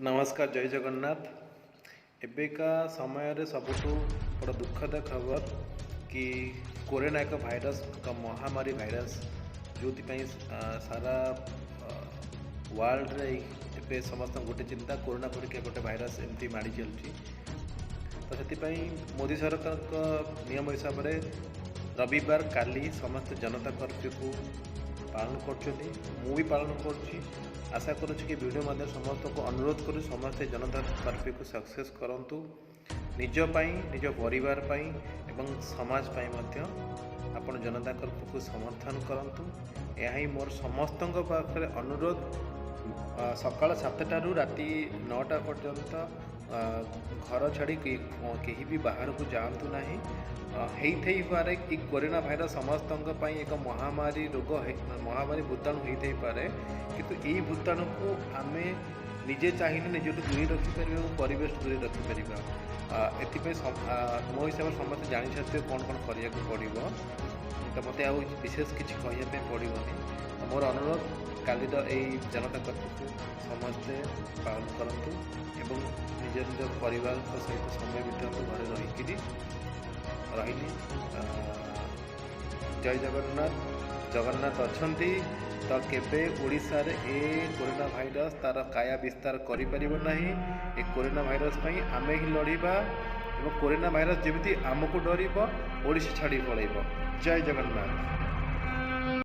नमस्कार, जय जगन्नाथ। एବେका समय सबुठु बड़ दुखद खबर कि कोरोना एक भाइरस एक महामारी भाइरस जो सारा वर्ल्ड रे एबे समस्त गोटे चिंता कोरोना परीक्षा गोटे भाइरस एमती माड़ी चलुची। तो से मोदी सरकार का नियम हिसाब से रविवार काली समस्त जनता कर्फ्यू को पालन कर भी पालन कर आशा करुँच कि वीडियो मध्य समस्त को अनुरोध करूँ समस्ते जनता कर्फ्यू को सक्सेस करूँ निजपाई निज परिवार पाई एवं समाज पाई मध्य आपण जनता कर्फ्यू को समर्थन करूँ। यह ही मोर समस्त पाखे अनुरोध सकाल 7टारू राति 9टा पर्यंत घर छाड़ी कहीं भी बाहर को जातु ना पारे कि कोरोना भाइरस समस्त एक महामारी रोग महामारी भूताणु होते पारे किंतु यही भूताणु को आम निजे चाहिए निज दूरी रखिपर परिवेश दूरी रखिपर मो हिसाब से समस्त जानी सारे कौन कौन करने को पड़ो तो मत विशेष किसी कहवाई पड़ोनी। मोर अनुरोध काली जनता कर्फ्यू समस्ते पालन करूँ एवं निज निज परिवार सहित समय बिताते घर रही जय जगन्नाथ। जगन्नाथ अच्छी तो केबे ओडिशा रे ए कोरोना भाइरस तार काया विस्तार करि परिबो नाही। ए कोरोना भाइरस पई आमे ही लड़िबा एवं कोरोना भाइरस जेमिति आमको डरिबो ओडिशा छाड़ी पळैबो। जय जगन्नाथ।